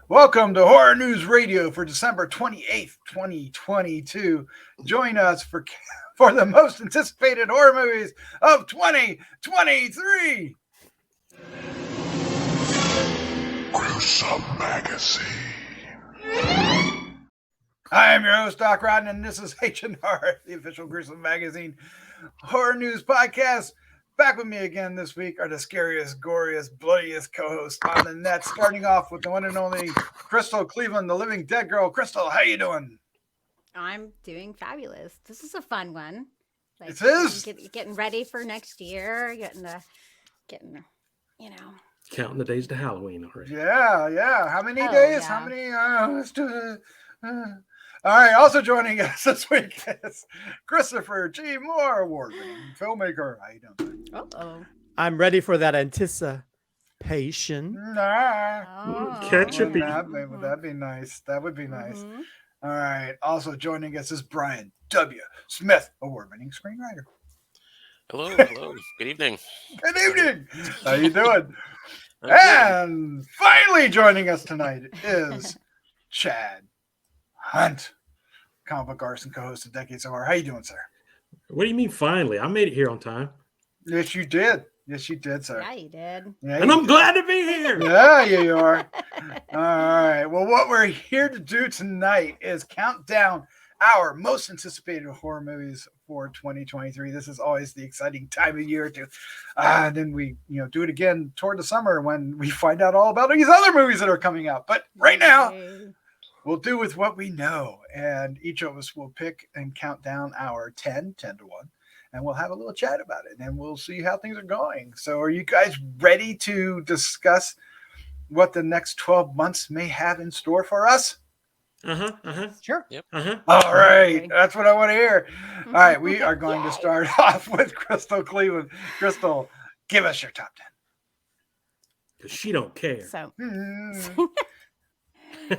Welcome to Horror News Radio for December 28th, 2022. Join us for the most anticipated horror movies of 2023. Gruesome Magazine. I am your host, Doc Rodden, and this is H&R, the official Gruesome Magazine horror news podcast. Back with me again this week are the scariest, goriest, bloodiest co-hosts on the net, starting off with the one and only Crystal Cleveland, the living dead girl. Crystal, how you doing? I'm doing fabulous. This is a fun one. It is? Getting ready for next year, Counting the days to Halloween already. Yeah. How many days? Yeah. How many? Let's do it. All right. Also joining us this week is Christopher G. Moore, award-winning filmmaker. How you doing? Uh-oh. I'm ready for that anticipation. Nah. Ketchup. Would that be nice? That would be nice. Mhm. All right. Also joining us is Brian W. Smith, award-winning screenwriter. Hello. Good evening. Good evening. How you doing? I'm good. And finally joining us tonight is Chad Hunt, comic book artist and co-host of Decades of Horror. How you doing, sir? What do you mean finally? I made it here on time. Yes, you did. Yes, you did, sir. Yeah, you did. Yeah, And you I'm did. glad to be here. Yeah, you are. All right. Well, what we're here to do tonight is count down our most anticipated horror movies for 2023. This is always the exciting time of year to then we do it again toward the summer when we find out all about these other movies that are coming out. But right now, Yay. we'll do with what we know, and each of us will pick and count down our 10 to 1, and we'll have a little chat about it, and we'll see how things are going. So are you guys ready to discuss what the next 12 months may have in store for us? Sure. All right. Okay. That's what I want to hear. All right. We are going to Yay. start off with Crystal Cleveland. Crystal, give us your top Because she don't care. So 10.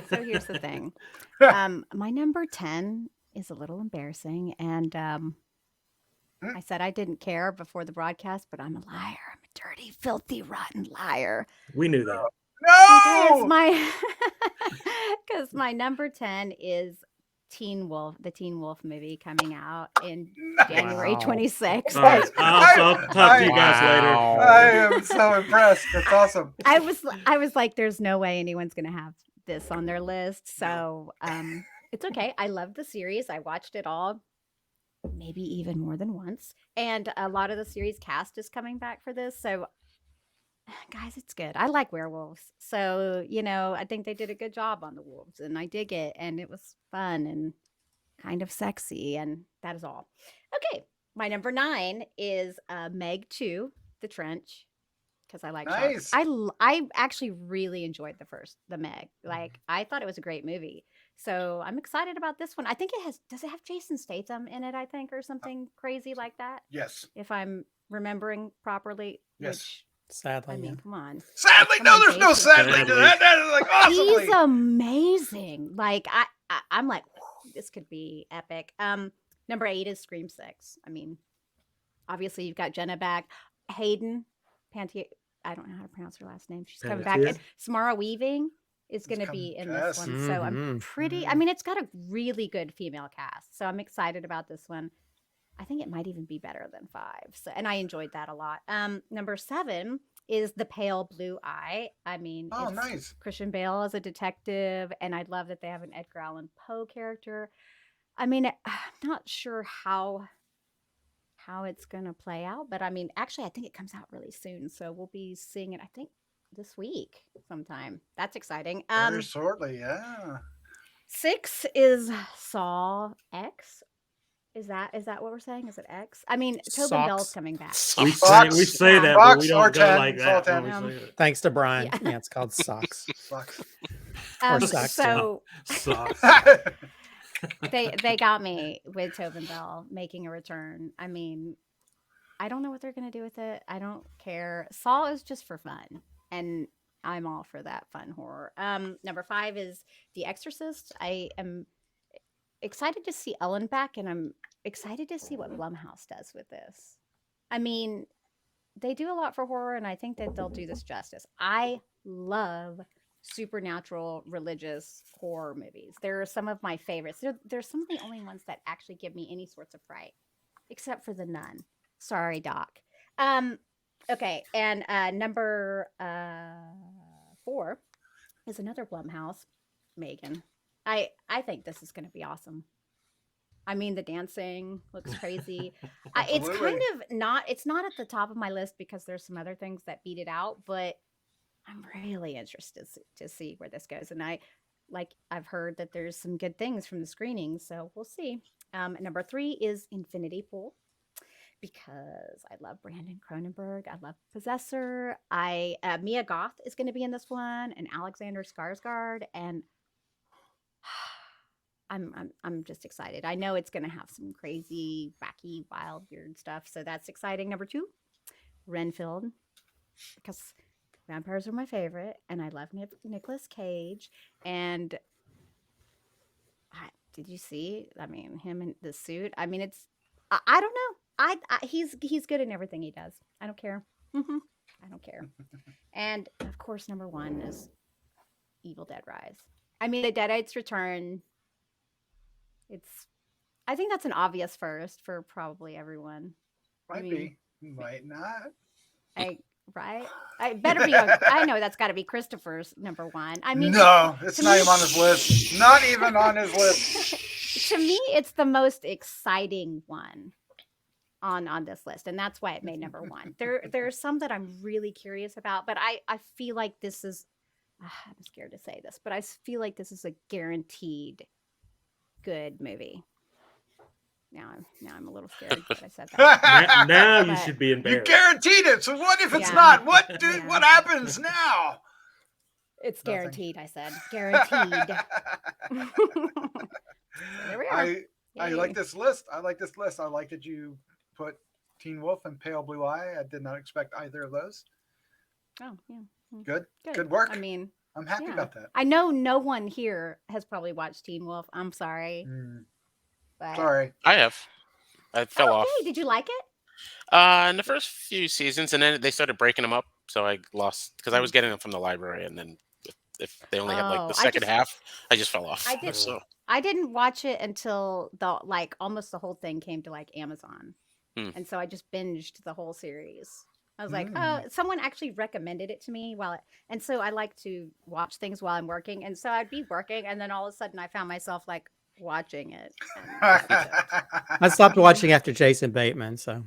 so here's the thing. My number 10 is a little embarrassing, and I said I didn't care before the broadcast, but I'm a liar. I'm a dirty, filthy, rotten liar. We knew that. No! Because my number 10 is Teen Wolf, the Teen Wolf movie coming out in January Wow. 26th. All right. I'll talk to you guys later. I am so impressed. That's awesome. I was like, there's no way anyone's gonna have this on their list. So it's okay. I love the series. I watched it all, maybe even more than once. And a lot of the series cast is coming back for this. So guys, it's good. I like werewolves. So, I think they did a good job on the wolves, and I dig it, and it was fun and kind of sexy, and that is all. Okay. My number 9 is Meg 2, The Trench. Because I like Nice. sharks. I actually really enjoyed the Meg. Like, I thought it was a great movie. So I'm excited about this one. I think does it have Jason Statham in it, I think, or something crazy like that? Yes. If I'm remembering properly. Yes. Which, Sadly, I yeah. mean, come on. Sadly, Come no, on, there's no Jason. sadly to that. That is like awesomely. He's amazing. Like, I'm like, whew, this could be epic. Number 8 is Scream 6. I mean, obviously you've got Jenna back. Hayden Pantier. I don't know how to pronounce her last name. She's coming back. Panettiere? And Samara Weaving is going to coming- be in yes. this one. So I'm Mhm. pretty, I mean, it's got a really good female cast. So I'm excited about this one. I think it might even be better than 5. So, and I enjoyed that a lot. Number 7 is The Pale Blue Eye. I mean, Oh, it's nice. Christian Bale as a detective, and I love that they have an Edgar Allan Poe character. I mean, I'm not sure how it's gonna play out, but I mean, actually, I think it comes out really soon, so we'll be seeing it. I think this week sometime. That's exciting. Very shortly, yeah. 6 is Saw X. Is that what we're saying? Is it X? I mean, Tobin Socks. Bell's coming back. We Fox. say that, Fox but we or don't go 10, like it's all that 10. when we say it. Thanks to Brian. Yeah. Yeah, it's called socks. Sucks. Socks, So Sucks. they got me with Tobin Bell making a return. I mean, I don't know what they're gonna do with it. I don't care. Saw is just for fun, and I'm all for that fun horror. Number 5 is The Exorcist. I am excited to see Ellen back, and I'm excited to see what Blumhouse does with this. I mean, they do a lot for horror, and I think that they'll do this justice. I love supernatural religious horror movies. They're some of my favorites. They're some of the only ones that actually give me any sorts of fright, except for The Nun. Sorry, Doc. Okay, and number 4 is another Blumhouse, Megan. I think this is going to be awesome. I mean, the dancing looks crazy. It's kind of not. It's not at the top of my list because there's some other things that beat it out, but I'm really interested to see where this goes. And I've heard that there's some good things from the screenings, so we'll see. Number 3 is Infinity Pool, because I love Brandon Cronenberg. I love Possessor. Mia Goth is going to be in this one, and Alexander Skarsgård, and I'm just excited. I know it's going to have some crazy, wacky, wild, weird stuff, so that's exciting. Number 2, Renfield, because vampires are my favorite, and I love Nicolas Cage. And did you see? I mean, him in the suit. I mean, I don't know. He's good in everything he does. I don't care. I don't care. And of course, number 1 is Evil Dead Rise. I mean, The Deadites Return. I think that's an obvious first for probably everyone. Might be, might not. Right? I better be. I know that's got to be Christopher's number 1. I mean, no, it's not even on his list. Not even on his list. To me, it's the most exciting one on this list, and that's why it made number 1. There are some that I'm really curious about, but I feel like this is. I'm scared to say this, but I feel like this is a guaranteed good movie. Now I'm a little scared that I said that. now you should be You embarrassed. guaranteed it. So what if it's not? What happens now? It's guaranteed. I said guaranteed. There we are. I like this list. I like that you put Teen Wolf and Pale Blue Eye. I did not expect either of those. Oh yeah. Good work. I mean, I'm happy about that. I know no one here has probably watched Teen Wolf. I'm sorry. But... Sorry. I have. I fell off. Did you like it? In the first few seasons, and then they started breaking them up, so I lost because I was getting them from the library, and then if they only had like the second half, I just fell off. I didn't watch it until almost the whole thing came to Amazon, and so I just binged the whole series. I was like, oh, someone actually recommended it to me and so I like to watch things while I'm working, and so I'd be working, and then all of a sudden I found myself watching it. I stopped watching after Jason Bateman, so.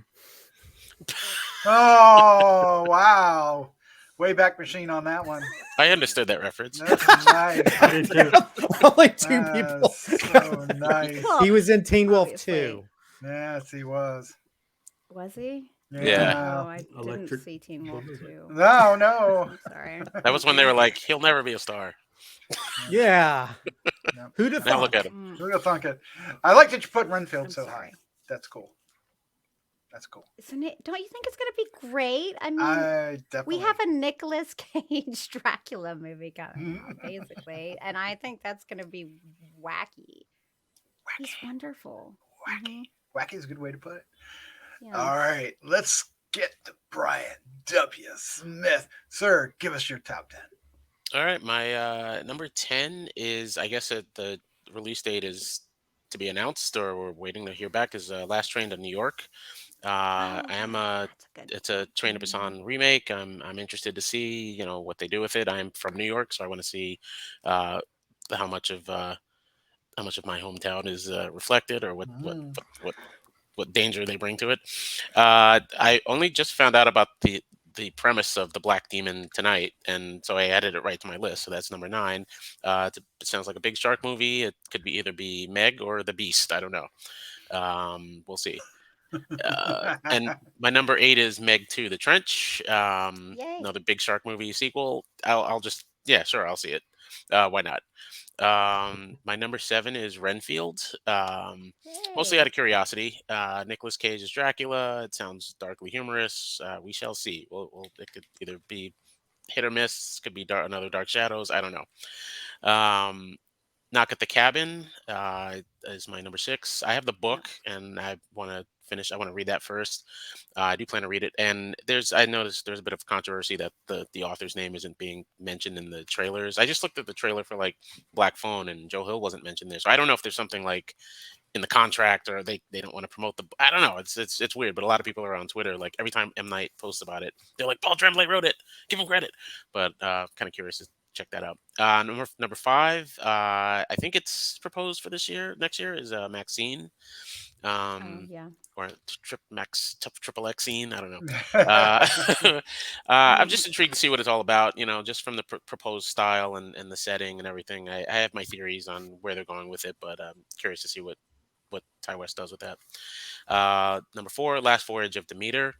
Oh wow, Wayback Machine on that one. I understood that reference. That's nice. Only 2 people. So nice. He was in Teen Wolf 2. Yes, he was. Was he? Yeah. Oh, I didn't see Teen Wolf 2. No. I'm sorry. That was when they were like, he'll never be a star. Yeah. Who'd have Now thought? look at him. Who'd have thunk it? I like that you put Renfield so high. That's cool. Isn't it? Don't you think it's going to be great? I mean, definitely. we have a Nicolas Cage Dracula movie coming out, basically, and I think that's going to be wacky. He's wonderful. Wacky is a good way to put it. Yeah. All right, let's get to Brian W. Smith. Sir, give us your top 10. All right, my number 10 is, I guess the release date is to be announced, or we're waiting to hear back, is Last Train to New York. It's a Train to Busan remake. I'm interested to see, what they do with it. I'm from New York, so I want to see how much of my hometown is reflected, or what danger they bring to it. I only just found out about the premise of the Black Demon tonight, and so I added it right to my list. So that's number 9. It sounds like a big shark movie. It could either be Meg or The Beast. I don't know. We'll see. And my number 8 is Meg 2: The Trench. Another big shark movie sequel. I'll see it. Why not? My number 7 is Renfield. Mostly out of curiosity. Nicolas Cage is Dracula. It sounds darkly humorous. We shall see. It could either be hit or miss. Could be another Dark Shadows. I don't know. Knock at the Cabin is my number 6. I have the book, and I want to finish. I want to read that first. I do plan to read it, and I noticed there's a bit of controversy that the author's name isn't being mentioned in the trailers. I just looked at the trailer for like Black Phone, and Joe Hill wasn't mentioned there, so I don't know if there's something like in the contract, or they don't want to promote the. I don't know. It's weird, but a lot of people are on Twitter. Like every time M Night posts about it, they're like, Paul Tremblay wrote it. Give him credit. But kind of curious to check that out. Number 5. I think it's proposed for next year is Maxxine. Oh yeah. Or triple Xine. I don't know. I'm just intrigued to see what it's all about. Just from the proposed style and the setting and everything. I have my theories on where they're going with it, but I'm curious to see what Ty West does with that. Number 4, Last Voyage of Demeter.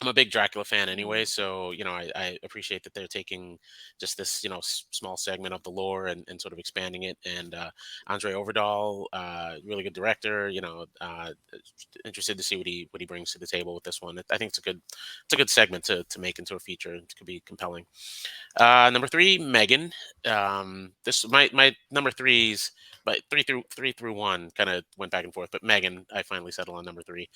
I'm a big Dracula fan anyway, so I appreciate that they're taking just this small segment of the lore and sort of expanding it. And Andre Overdahl, really good director. Interested to see what he brings to the table with this one. I think it's a good segment to make into a feature. It could be compelling. Number 3, Megan. This my number 3s, but 3 through 1 kind of went back and forth. But Megan, I finally settled on number 3.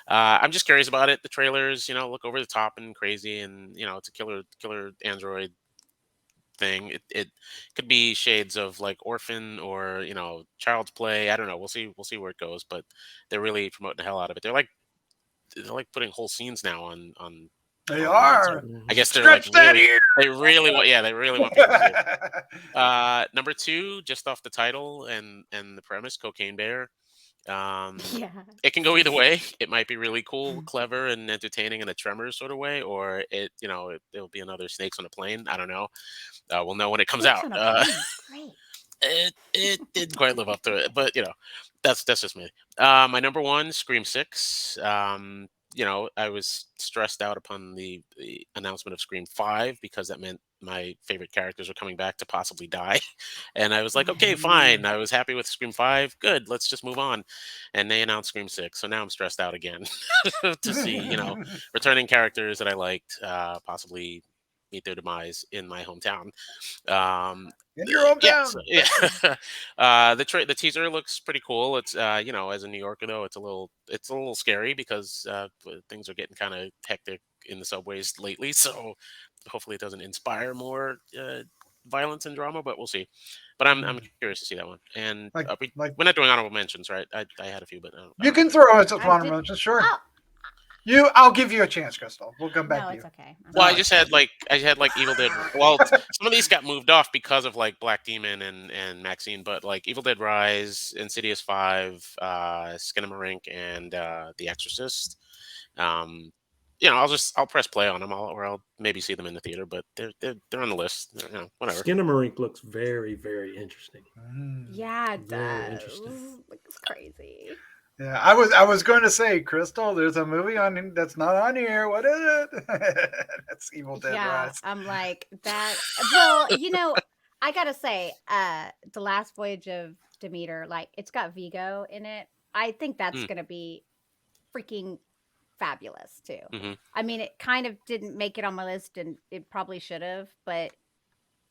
I'm just curious about it. The trailers, look over the top and crazy, and it's a killer android thing. It could be shades of like Orphan or Child's Play. I don't know. We'll see where it goes. But they're really promoting the hell out of it. They're like putting whole scenes now on. They online, are. so I guess they're Stretch like that really, ear. they really want people to see it. Number 2, just off the title and the premise, Cocaine Bear. Yeah. It can go either way. It might be really cool, clever, and entertaining in a Tremors sort of way, or it'll be another Snakes on a Plane. I don't know. We'll know when it comes Snakes out. on a Plane is great. It didn't quite live up to it, but that's just me. My number 1, Scream 6. I was stressed out upon the announcement of Scream 5 because that meant my favorite characters were coming back to possibly die. And I was like, okay, fine. I was happy with Scream 5. Good. Let's just move on. And they announced Scream 6. So now I'm stressed out again to see, returning characters that I liked, possibly meet their demise in my hometown. In your hometown. Yeah. The teaser looks pretty cool. It's as a New Yorker though, it's a little scary because things are getting kind of hectic in the subways lately. So hopefully it doesn't inspire more violence and drama, but we'll see. But I'm curious to see that one. And we're not doing honorable mentions, right? I had a few, but you can throw us a I honorable did- mention, sure. Oh, I'll give you a chance, Crystal. We'll come back no, to you. it's okay. Well, I had Evil Dead. Well, some of these got moved off because of like Black Demon and Maxxine, but like Evil Dead Rise, Insidious 5, Skinamarink, and The Exorcist. I'll press play on them, or I'll maybe see them in the theater, but they're on the list. Whatever. Skinamarink looks very, very interesting. Yeah, it Very does. interesting. It's crazy. Yeah, I was going to say, Crystal, there's a movie on that's not on here. What is it? That's Evil Dead Yeah, Rise. I'm like that. Well, I gotta say, the Last Voyage of Demeter, like it's got Vigo in it. I think that's gonna be freaking fabulous too. Mhm. I mean, it kind of didn't make it on my list, and it probably should have, but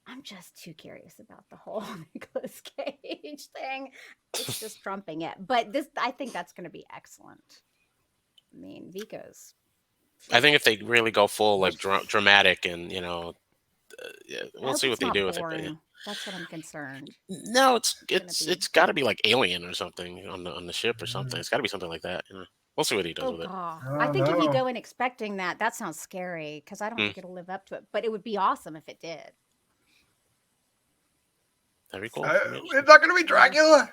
I'm just too curious about the whole Nicolas Cage thing. It's just trumping it. But I think that's going to be excellent. I mean, Vico's. I think if they really go full like dramatic and we'll see what they do with it. But, yeah. That's what I'm concerned. No, gonna it's got to be like Alien or something on the ship or something. It's got to be something like that. We'll see what he does Oh, with it. God. Oh, I think if you no. go in expecting that sounds scary because I don't think it'll live up to it. But it would be awesome if it did. That'd be cool. It's not going to be Dracula.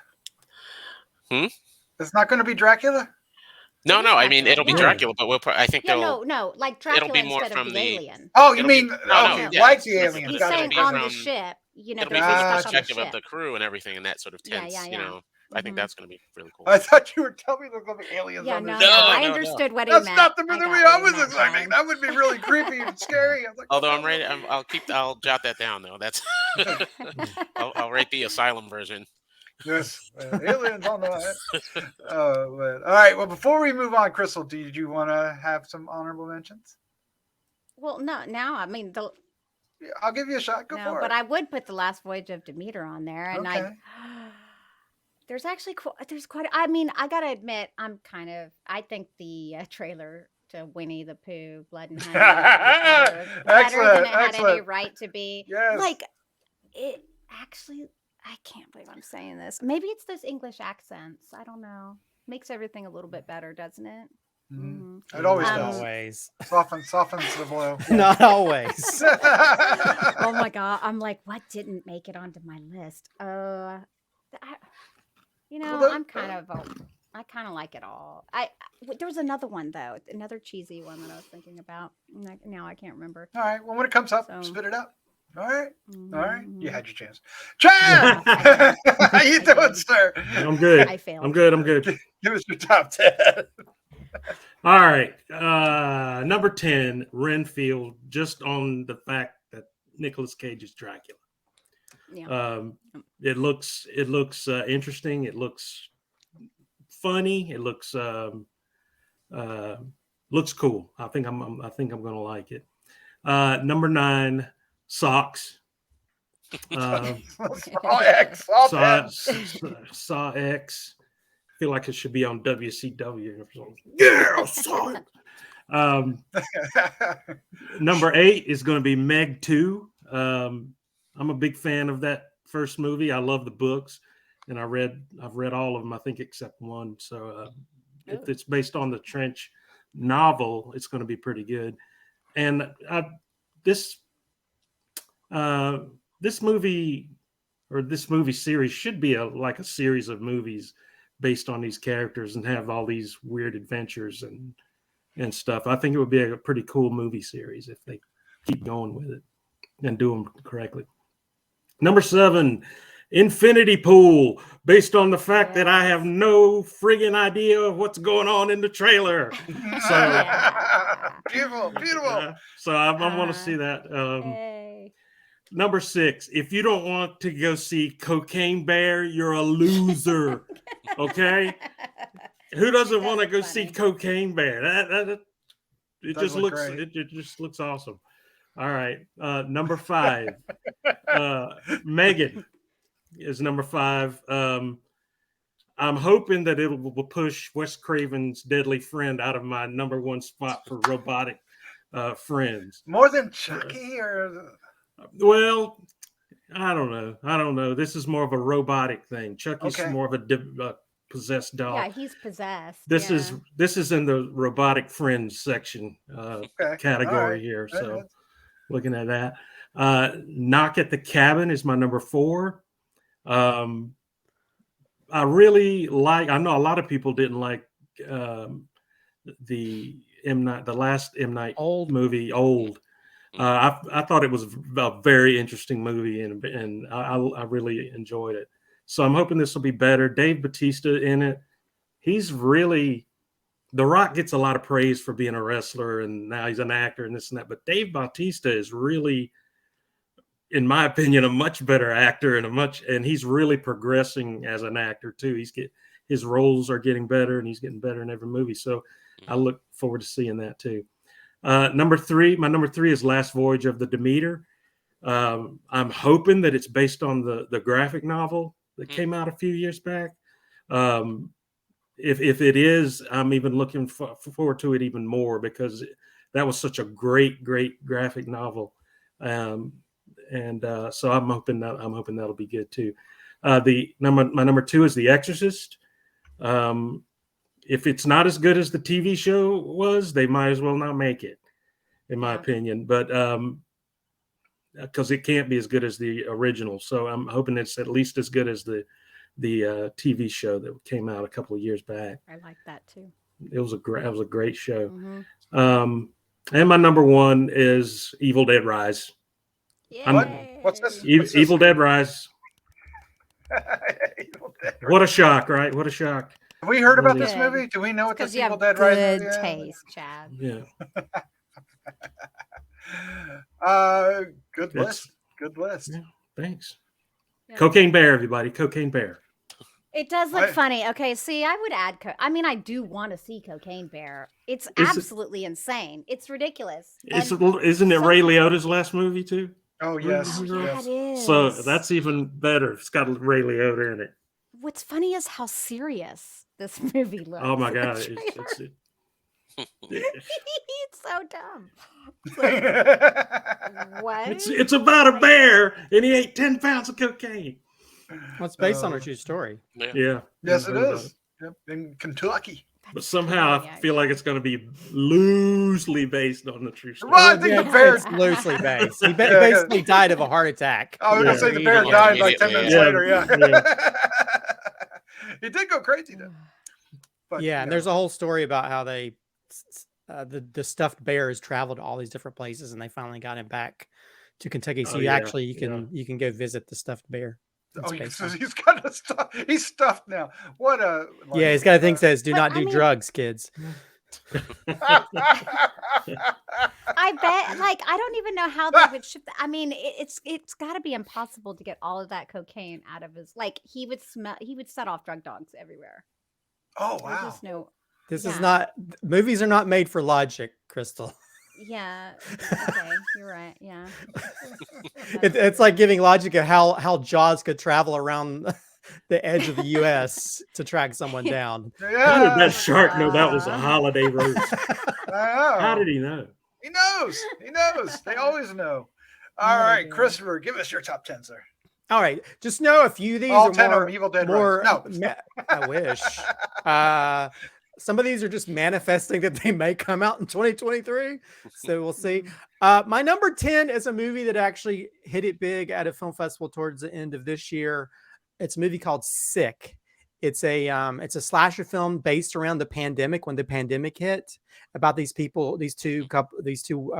It's not going to be Dracula. No, It no. is I mean, Dracula, it'll be yeah. Dracula, but I think Yeah, they'll. no, like Dracula be more instead of from the the- alien. Oh, you It'll mean no, okay, yeah. like the It's- aliens? He's Gotcha. saying be on the from- ship, It'll be they're from the stuck on the perspective of ship. the crew and everything, and that sort of tense. Yeah. I think Mhm. that's going to be really cool. I thought you were telling me there's going to be aliens Yeah, on no, this no. show. I no. understood what he That's meant. not the I movie got I what he was meant, expecting. Brian. That would be really creepy and scary. I was like, Although I'm ready, I'll jot that down though. That's I'll rate the asylum version. Yes, aliens on the. All right. Well, before we move on, Crystal, did you want to have some honorable mentions? Well, no, now I mean I'll give you a shot. Go No, for but it. I would put the last voyage of Demeter on there, and Okay. there's actually there's quite. I mean, I gotta admit, I think the trailer to Winnie the Pooh, Blood and Honey, is better than Excellent, it had any excellent. right to be. Yes. Like it actually. I can't believe I'm saying this. Maybe it's those English accents. I don't know. Makes everything a little bit better, doesn't it? Mhm. It always Not does. always. Softens the blow. Not always. Oh my god! I'm like, what didn't make it onto my list? I'm kind of. I kind of like it all. There was another one though, another cheesy one that I was thinking about. Now I can't remember. All right. Well, when it comes up, So- spit it out. All right. All right. You Mhm. had your chance. Chad! How you doing, sir? I'm good. I failed. I'm good. I'm good. Give us your top 10. All right. Number 10, Renfield, just on the fact that Nicolas Cage is Dracula. Yeah. It looks interesting. It looks funny. It looks cool. I think I'm going to like it. Number 9, Socks. Saw X. Saw X. I feel like it should be on WCW. Yeah, saw it. Number 8 is going to be Meg 2. I'm a big fan of that first movie. I love the books, and I've read all of them, I think, except one. So if it's based on the Trench novel, it's going to be pretty good. And this movie series should be like a series of movies based on these characters and have all these weird adventures and stuff. I think it would be a pretty cool movie series if they keep going with it and do them correctly. Number 7, Infinity Pool, based on the fact that I have no friggin' idea of what's going on in the trailer. So Beautiful. So I want to see that. Hey. Number 6, if you don't want to go see Cocaine Bear, you're a loser. Okay? Who doesn't want to go see Cocaine Bear? It just looks awesome. All right. Number 5. Megan is number 5. I'm hoping that it will push Wes Craven's Deadly Friend out of my number 1 spot for robotic friends. More than Chucky or Well, I don't know. This is more of a robotic thing. Chucky's more of a possessed doll. Yeah, he's possessed. This is in the robotic friends section category here. So looking at that. Knock at the Cabin is my number 4. I really like. I know a lot of people didn't like the last M. Night movie, Old. I thought it was a very interesting movie, and I really enjoyed it. So I'm hoping this will be better. Dave Bautista in it. He's really. The Rock gets a lot of praise for being a wrestler, and now he's an actor and this and that. But Dave Bautista is really, in my opinion, a much better actor and he's really progressing as an actor too. His roles are getting better, and he's getting better in every movie. So I look forward to seeing that too. My number 3 is Last Voyage of the Demeter. I'm hoping that it's based on the graphic novel that came out a few years back. If it is, I'm even looking forward to it even more because that was such a great graphic novel. So I'm hoping that'll be good too. My number 2 is The Exorcist. If it's not as good as the TV show was, they might as well not make it, in my opinion. But because it can't be as good as the original, so I'm hoping it's at least as good as the TV show that came out a couple of years back. I like that too. It was a great show. Mm-hmm. And my number 1 is Evil Dead Rise. What's this? Evil Dead Rise. Evil Dead. What a shock, right? What a shock. Have we heard about this Good. movie? Do we know what this Because you Evil have Dead Rise good movie is? taste, Chad. Yeah. Good list. Good list. Yeah, thanks. Yeah. Cocaine Bear, everybody. Cocaine Bear. It does look What? funny. Okay, see, I would add. I do want to see Cocaine Bear. It's Is it- absolutely insane. It's ridiculous. Isn't it Ray Liotta's last movie too? Oh yes. Oh, yeah, Yes. it is. So that's even better. It's got Ray Liotta in it. What's funny is how serious this movie looks. Oh my in the god, trailer. it's It's so dumb. It's like, what? it's about a bear and he ate 10 pounds of cocaine. Well, it's based on a true story. Yeah. Yes, it I've heard about is. Yep. In Kentucky. But somehow scary, I feel like it's going to be loosely based on the true story. Well, I think Yeah, the bear. it's loosely based. He Yeah, basically died of a heart attack. I was Yeah. gonna say the bear Yeah, died like 10 minutes immediately, later. yeah. Yeah. He did go crazy though. But, Yeah, you and know. there's a whole story about how they the stuffed bears traveled to all these different places, and they finally got him back to Kentucky. So Oh, you yeah, actually you can go visit the stuffed bear. Oh, It's so based on- he's got a stuff. He's stuffed now. What a yeah, he's got a thing that says, "Do But, not I do mean- drugs, kids." I bet, like, I don't even know how they would ship that. I mean, it's got to be impossible to get all of that cocaine out of his. Like, he would set off drug dogs everywhere. Oh There's wow. just no. This Yeah. is not movies are not made for logic, Crystal. Yeah. Okay, you're right. Yeah. It's like giving logic of how Jaws could travel around the edge of the U.S. to track someone down. How did Yeah. that shark know that was a holiday roast? I How know. did he know? He knows. He knows. They always know. All Oh, right, dear. Christopher, give us your top 10, sir. All right, just know a few of these All are 10 more, of them Evil Dead more. Rise. No. I wish. Some of these are just manifesting that they may come out in 2023. So we'll see. My number 10 is a movie that actually hit it big at a film festival towards the end of this year. It's a movie called Sick. It's a slasher film based around the pandemic, when the pandemic hit, about these people, these two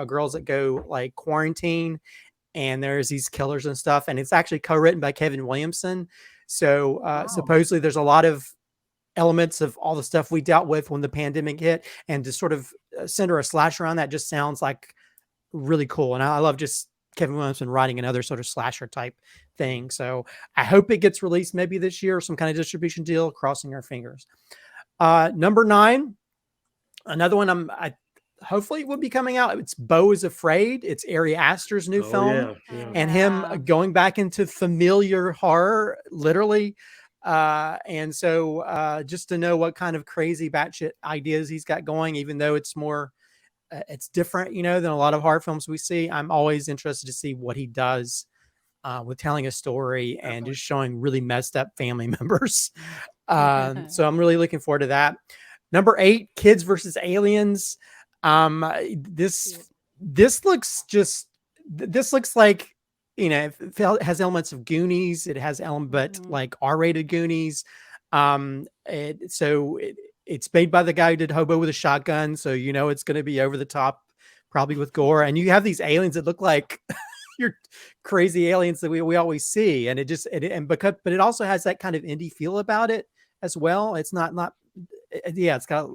girls that go like quarantine, and there's these killers and stuff. And it's actually co-written by Kevin Williamson. So supposedly there's a lot of elements of all the stuff we dealt with when the pandemic hit, and to sort of center a slasher on that just sounds like really cool. And I love just Kevin Williamson writing another sort of slasher type thing. So I hope it gets released maybe this year, some kind of distribution deal, crossing our fingers. Number 9, another one I hopefully will be coming out. It's Beau is Afraid. It's Ari Aster's new film. Yeah. And him going back into familiar horror, literally. And so just to know what kind of crazy batshit ideas he's got going, even though it's more, it's different, than a lot of horror films we see. I'm always interested to see what he does with telling a story and just showing really messed up family members. So I'm really looking forward to that. Number 8, Kids versus Aliens. This looks like, it has elements of Goonies. It has but like R-rated Goonies. It's made by the guy who did Hobo with a Shotgun, so it's going to be over the top, probably with gore. And you have these aliens that look like your crazy aliens that we always see, and but it also has that kind of indie feel about it as well. It's it's got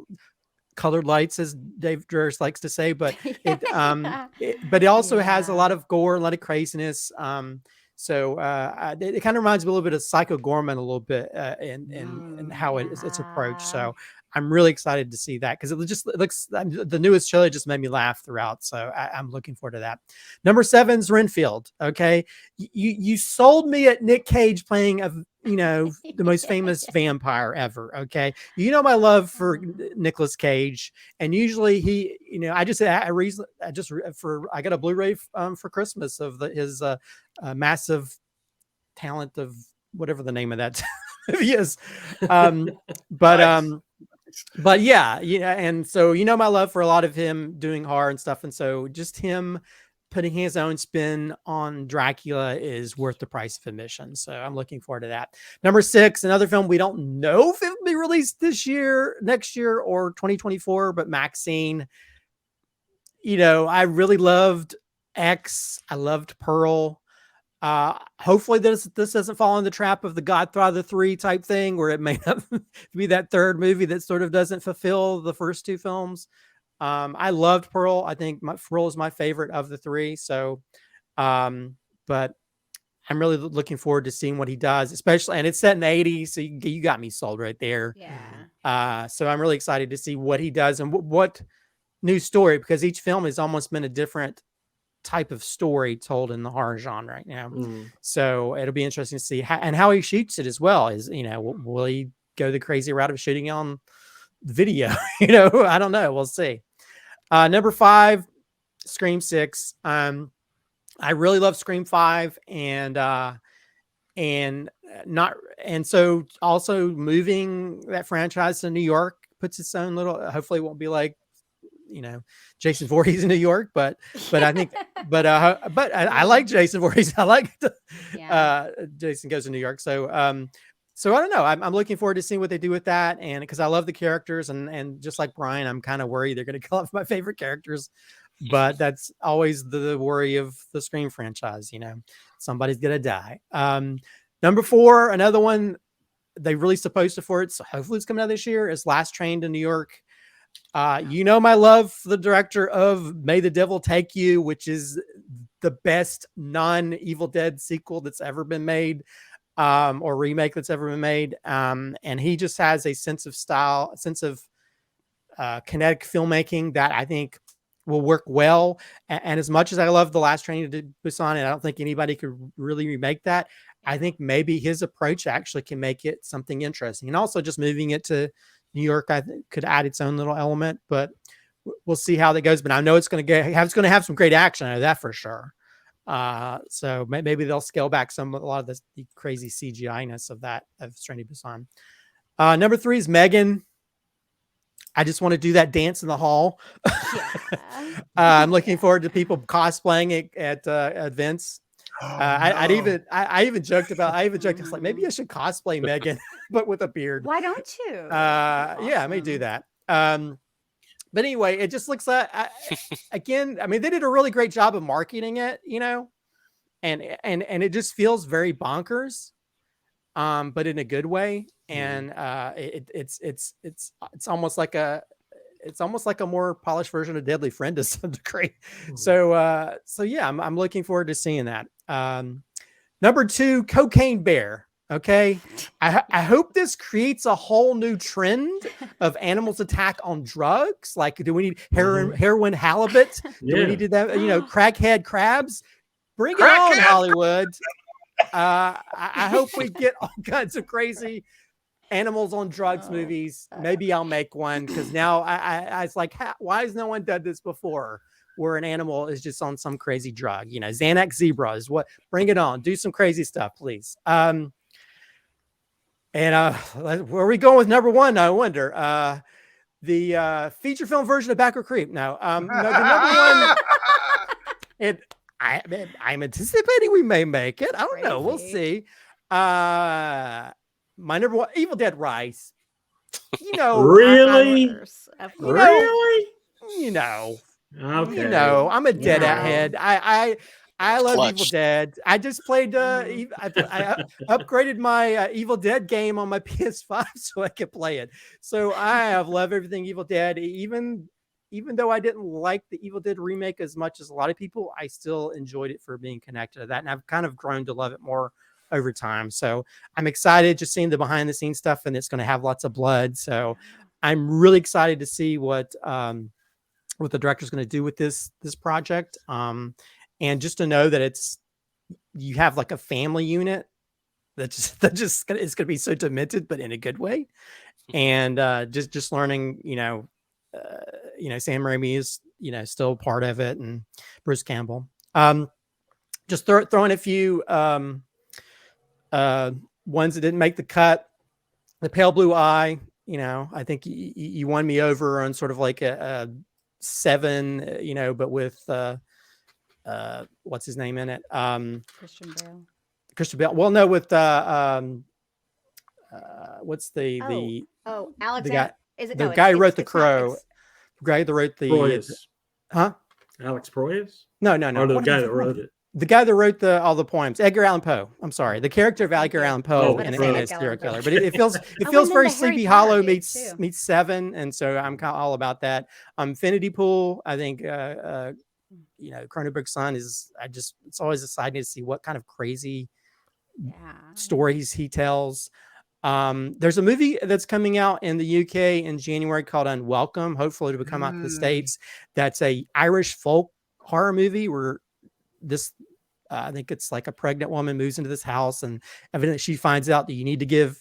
colored lights, as Dave Drers likes to say, but it also has a lot of gore, a lot of craziness. So it kind of reminds me a little bit of Psycho Gorman a little bit in how it's approached. So I'm really excited to see that, because it looks the newest trailer just made me laugh throughout. So I'm looking forward to that. Number 7's Renfield. Okay, you sold me at Nick Cage playing the most famous vampire ever. Okay, my love for Nicolas Cage, and usually I got a Blu-ray for Christmas of his massive talent of whatever the name of that movie is. But yeah, and so my love for a lot of him doing horror and stuff, and so just him putting his own spin on Dracula is worth the price of admission. So I'm looking forward to that. Number 6, another film we don't know if it will be released this year, next year, or 2024, but Maxxxine. I really loved X. I loved Pearl. Hopefully this doesn't fall in the trap of the Godfather 3 type thing, where it may not be that third movie that sort of doesn't fulfill the first 2 films. I loved Pearl. I think Pearl is my favorite of the 3. So, but I'm really looking forward to seeing what he does, especially, and it's set in the 80s. So you got me sold right there. Yeah. So I'm really excited to see what he does and what new story, because each film has almost been a different type of story told in the horror genre right now. Mm. So it'll be interesting to see how he shoots it as well. Is, will he go the crazy route of shooting on video? I don't know. We'll see. Number 5, Scream 6. I really love Scream 5, and so also moving that franchise to New York puts its own little, hopefully it won't be like, Jason Voorhees in New York, but I think, but I like Jason Voorhees. I like Jason Goes to New York. So I don't know. I'm looking forward to seeing what they do with that. And because I love the characters, and just like Brian, I'm kind of worried they're going to kill off my favorite characters, but that's always the worry of the Scream franchise. Somebody's going to die. Number 4, another one they released a poster for it, so hopefully it's coming out this year, is Last Train to New York. My love for the director of May the Devil Take You, which is the best non-Evil Dead sequel that's ever been made, or remake that's ever been made. And he just has a sense of style, a sense of kinetic filmmaking that I think will work well. And as much as I love The Last Train to Busan, and I don't think anybody could really remake that, I think maybe his approach actually can make it something interesting. And also just moving it to New York, I think, could add its own little element, but we'll see how that goes. But I know it's going to have some great action. I know that for sure. So maybe they'll scale back a lot of the crazy CGI-ness of Train to Busan. Number 3 is Megan. I just want to do that dance in the hall. Yeah. I'm looking forward to people cosplaying it at events. I even joked I was like, maybe I should cosplay Megan, but with a beard. Why don't you? Yeah, I may do that. But anyway, it just looks like, again, I mean, they did a really great job of marketing it, and it just feels very bonkers, but in a good way. And it's almost like a more polished version of Deadly Friend to some degree. So yeah, I'm looking forward to seeing that. Number 2, Cocaine Bear. Okay. I hope this creates a whole new trend of animals attack on drugs. Like, do we need heroin halibut? Do we need to that, crackhead crabs? Bring it on, Hollywood. I hope we get all kinds of crazy animals on drugs movies. Maybe I'll make one, because now I was like, why has no one done this before, where an animal is just on some crazy drug? Xanax zebras. Bring it on. Do some crazy stuff, please. And where are we going with number 1? I wonder. The feature film version of Back Creep. No, the number 1. I'm anticipating we may make it. I don't know. We'll see. My number 1, Evil Dead Rise. Really? Really? Okay. I'm a deadhead. I love Clutch. Evil Dead. I just played. I upgraded my Evil Dead game on my PS5 so I could play it. So I have loved everything Evil Dead. Even though I didn't like the Evil Dead remake as much as a lot of people, I still enjoyed it for being connected to that, and I've kind of grown to love it more over time. So I'm excited just seeing the behind the scenes stuff, and it's going to have lots of blood. So I'm really excited to see what the director's going to do with this project. And just to know that you have like a family unit that just it's going to be so demented, but in a good way. And just learning, Sam Raimi is, still part of it, and Bruce Campbell. Just throwing a few ones that didn't make the cut. The Pale Blue Eye, I think you won me over on sort of like a 7, but with what's his name in it? Christian Bale. Well, no, with what's the Alex? the guy? Is it The guy who wrote The Crow. It's- The guy that wrote the Proyas. huh? Alex Proyas? No. Or the What guy is that it? wrote it? The guy that wrote all the poems, Edgar Allan Poe. I'm sorry, the character of Edgar Allan Poe Oh, in right. a serial killer. But it feels wouldn't very know the Harry Sleepy Potter Hollow dude, too. meets Seven, and so I'm kind of all about that. Infinity Pool. I think Cronenberg's son is. It's always exciting to see what kind of crazy stories he tells. There's a movie that's coming out in the UK in January called Unwelcome, hopefully to come out to the States. That's a Irish folk horror movie where this I think it's like a pregnant woman moves into this house, and evidently she finds out that you need to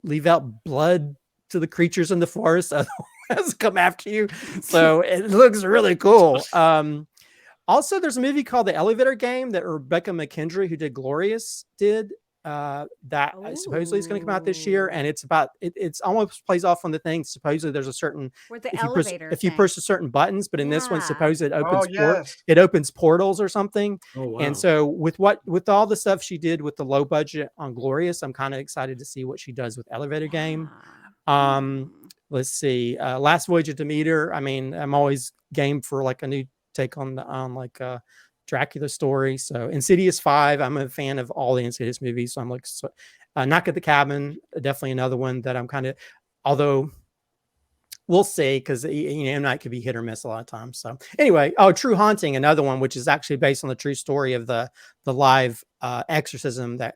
leave out blood to the creatures in the forest, otherwise come after you. So it looks really cool. Also, there's a movie called The Elevator Game that Rebecca McKendry, who did Glorious, did. That supposedly is going to come out this year, and it's about it's almost plays off on the thing. Supposedly, there's a certain if you push a certain buttons, but in this one, supposedly it opens portals or something. Oh, wow. And so with all the stuff she did with the low budget on Glorious, I'm kind of excited to see what she does with Elevator Game. Let's see, Last Voyage of Demeter. I mean, I'm always game for like a new take on like Dracula story. So Insidious 5, I'm a fan of all the Insidious movies, so I'm like Knock at the Cabin, definitely another one that I'm kind of, although we'll see, because M. Night could be hit or miss a lot of times. So anyway, True Haunting, another one which is actually based on the true story of the live exorcism that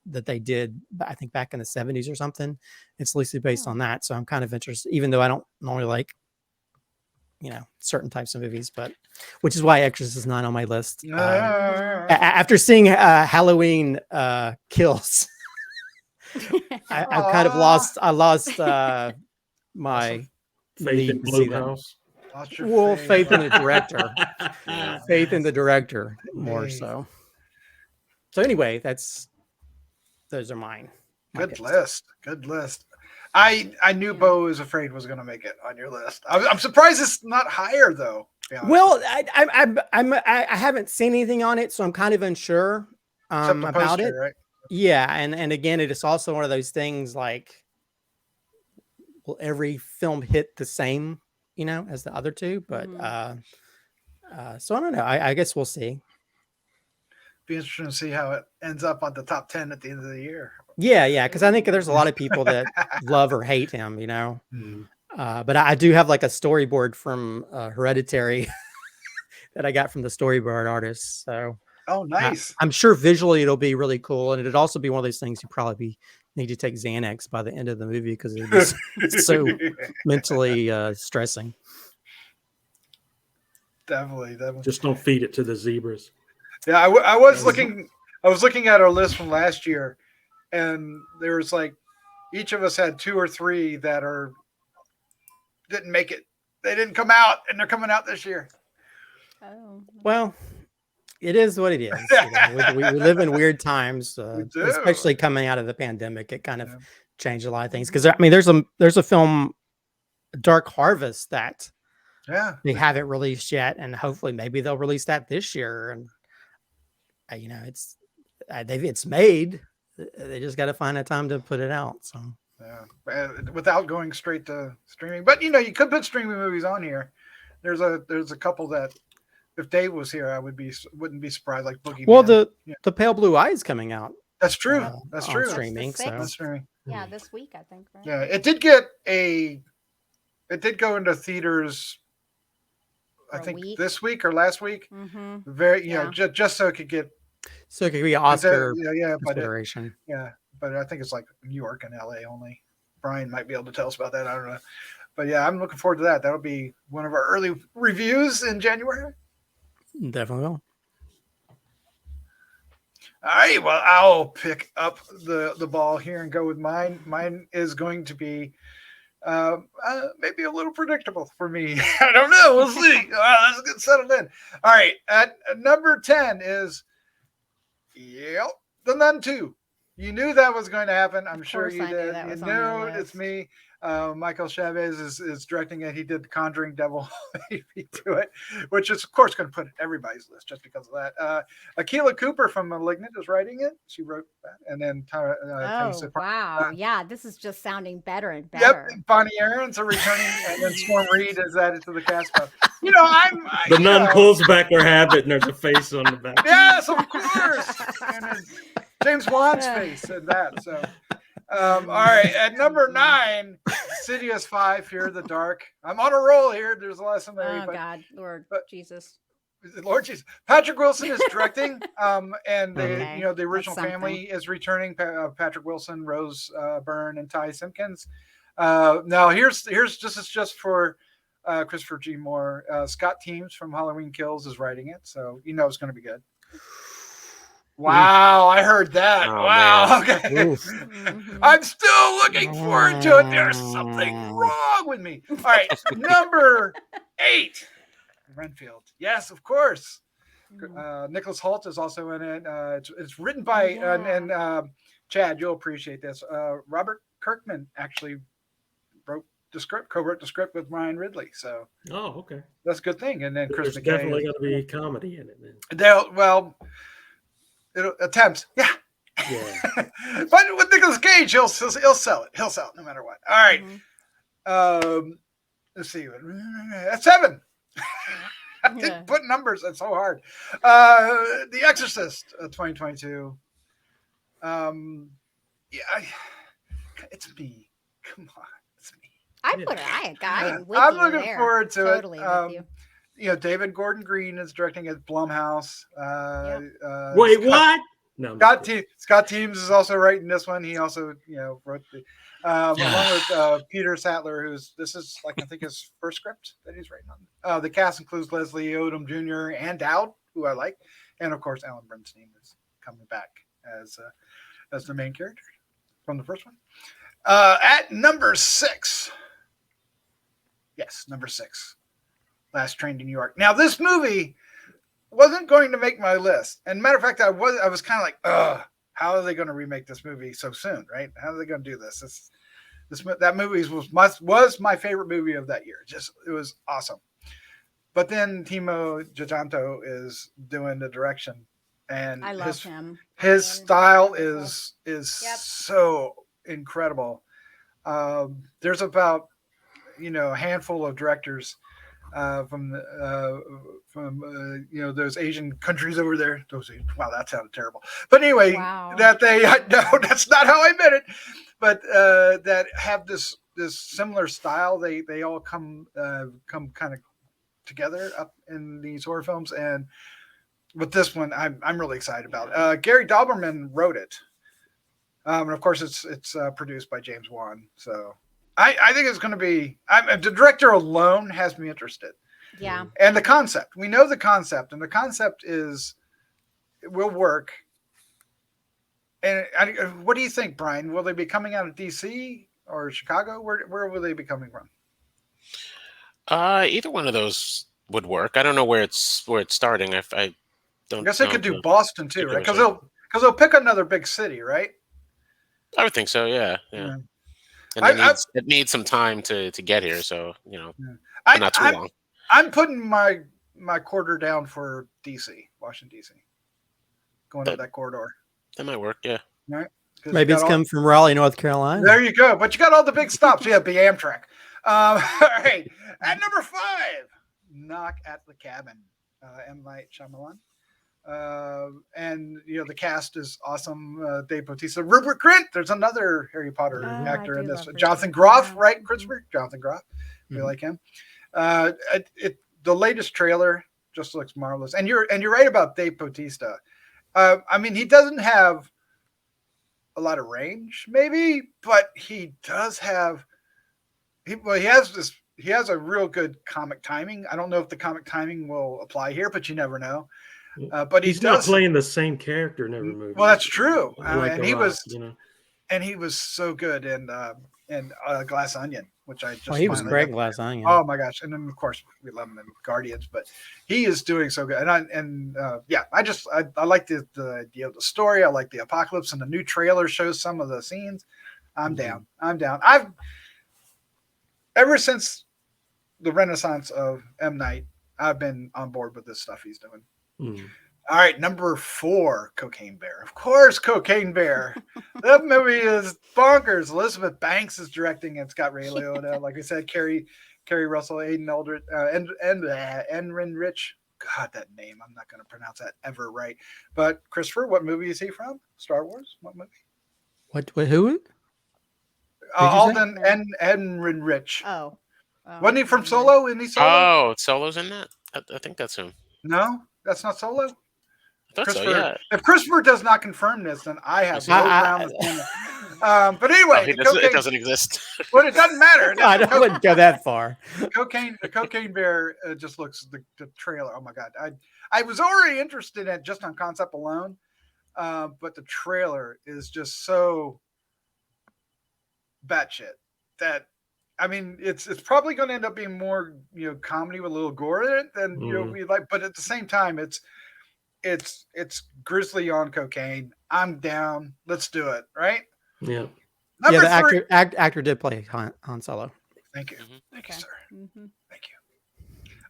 they did, I think back in the 70s or something. It's loosely based on that, so I'm kind of interested, even though I don't normally like certain types of movies, but which is why Exorcist is not on my list. After seeing Halloween Kills, I've kind of lost my faith in Blumhouse. Well, faith in the director. Faith in the director more so. So anyway, those are mine. Good list. I knew Bo was afraid was going to make it on your list. I'm surprised it's not higher though. Well, I haven't seen anything on it, so I'm kind of unsure about it. Right? Yeah, and again, it is also one of those things like, will every film hit the same, as the other two? But so I don't know. I guess we'll see. Be interesting to see how it ends up on the top 10 at the end of the year. Yeah, because I think there's a lot of people that love or hate him, but I do have like a storyboard from Hereditary that I got from the storyboard artist. So nice. I'm sure visually it'll be really cool, and it'd also be one of those things you probably need to take Xanax by the end of the movie because it's so mentally stressing. Definitely. Just don't feed it to the zebras. Yeah, I was looking at our list from last year, and there was like each of us had 2 or 3 that didn't make it. They didn't come out, and they're coming out this year. Oh well, it is what it is. We live in weird times, especially coming out of the pandemic. It kind of changed a lot of things. Because I mean, there's a film, Dark Harvest, that they haven't released yet, and hopefully maybe they'll release that this year. And it's made. They just got to find a time to put it out. So without going straight to streaming, but you could put streaming movies on here. There's a couple that if Dave was here, I wouldn't be surprised. Like Boogeyman. Well, the Pale Blue Eyes coming out. That's true. That's true. Streaming. That's streaming. Yeah, this week I think. Right? Yeah, it did go into theaters. I think this week or last week. Mm-hmm. Just so it could get. So it could be Oscar consideration. But I think it's like New York and LA only. Brian might be able to tell us about that. I don't know. But yeah, I'm looking forward to that. That'll be one of our early reviews in January. Definitely will. All right. Well, I'll pick up the ball here and go with mine. Mine is going to be maybe a little predictable for me. I don't know. We'll see. Let's get settled in. All right. At number 10 is The Nun 2. You knew that was going to happen. I'm sure you did. You knew it's me. Michael Chavez is directing it. He did The Conjuring, Devil Baby to it, which is of course going to put it everybody's list just because of that. Akilah Cooper from *Malignant* is writing it. She wrote that, and then wow, yeah, this is just sounding better and better. Yep, Bonnie Aarons are returning, and then Storm Reed is added to the cast. But, the nun pulls back her habit, and there's a face on the back. Yes, of course, and James Wan's face and that. So. All right, at number 9, Insidious 5, Fear of the Dark. I'm on a roll here. There's a lesson there. God, Lord Jesus. Lord Jesus. Patrick Wilson is directing, and the original family is returning. Patrick Wilson, Rose Byrne, and Ty Simpkins. Now this is just for Christopher G. Moore. Scott Teems from Halloween Kills is writing it, so it's going to be good. Wow, I heard that. Oh, Wow. man. Okay. Oof. Mhm. I'm still looking forward to it. There's something wrong with me. All right, number 8, Renfield. Yes, of course. Nicholas Hoult is also in it. It's written by and Chad, you'll appreciate this. Robert Kirkman actually wrote the script, co-wrote the script with Ryan Ridley. So Oh, okay. that's a good thing. And then Chris There's McKay. definitely going to be comedy in it. Then. Attempts, yeah. Yeah. But with Nicolas Cage, he'll sell it. He'll sell it no matter what. All right. Let's see. At 7. I didn't put numbers. That's so hard. The Exorcist, 2022. It's me. Come on, it's me. I'm looking forward to totally it. With you. You know, David Gordon Green is directing at Blumhouse. Wait, what? No, Scott Teems is also writing this one. He also, wrote the along with Peter Sattler, this is I think his first script that he's writing on. The cast includes Leslie Odom Jr. and Dowd, who I like, and of course Alan Bernstein is coming back as the main character from the first one. At number 6. Yes, number 6. Last Train to New York. Now, this movie wasn't going to make my list. And matter of fact, I was kind of like, how are they going to remake this movie so soon, right? How are they going to do this? That movie was my favorite movie of that year. It was awesome. But then Timo Giganto is doing the direction, and I love him. His style is so incredible. There's about a handful of directors from those Asian countries over there. Wow, that sounded terrible. But anyway, no, that's not how I meant it. But that have this similar style. They all come kind of together up in these horror films, and with this one, I'm really excited about. Gary Dauberman wrote it, and of course it's produced by James Wan. So I think it's going to be. The director alone has me interested. Yeah. And the concept, we know the concept, and the concept it will work. And what do you think, Brian? Will they be coming out of DC or Chicago? Where will they be coming from? Either one of those would work. I don't know where it's starting. I guess they could do Boston too, right? Because they'll pick another big city, right? I would think so. Yeah. And it needs some time to get here, so not too long. I'm putting my quarter down for DC, Washington DC, going up that corridor. That might work, yeah. Right? Maybe it's coming from Raleigh, North Carolina. There you go. But you got all the big stops. You have the Amtrak. All right. At number 5, Knock at the Cabin, M. Night Shyamalan. And the cast is awesome. Dave Bautista, Rupert Grint. There's another Harry Potter actor in this. Jonathan Groff, right, Christopher? Jonathan Groff. You like him? The latest trailer just looks marvelous. And you're right about Dave Bautista. He doesn't have a lot of range, maybe, but he does have. He has a real good comic timing. I don't know if the comic timing will apply here, but you never know. But he's not playing the same character in every movie. Well, that's true. And he was so good in Glass Onion, which I just he was great in Glass Onion. Oh my gosh! And then of course we love him in Guardians, but he is doing so good. I like the idea of the story. I like the apocalypse, and the new trailer shows some of the scenes. I'm down. Ever since the renaissance of M. Night, I've been on board with this stuff he's doing. All right, number 4, Cocaine Bear. Of course, Cocaine Bear. That movie is bonkers. Elizabeth Banks is directing. It's got Ray Liotta, like we said, Kerry Russell, Aiden Aldrich, and Enrin Rich. God, that name. I'm not going to pronounce that ever right. But Christopher, what movie is he from? Star Wars? What movie? What who? Alden Enrin Rich. Oh. Wasn't he from Solo? Isn't he Solo? Oh, Solo's in that? I think that's him. No, that's not Solo. I thought so, yeah. If Christopher does not confirm this, then I have no ground. But No, anyway, it the doesn't, it cocaine. doesn't exist. But it doesn't matter. I wouldn't go that far. The cocaine bear just looks the trailer. Oh my god, I was already interested in it just on concept alone, but the trailer is just so batshit that I mean it's probably going to end up being more comedy with a little gore in it than we like. But at the same time, it's grizzly on cocaine. I'm down. Let's do it. Right. Yeah. Number The three. actor did play Han Solo. Thank you. Mhm. Thank you, Okay. sir. Mhm. Thank you.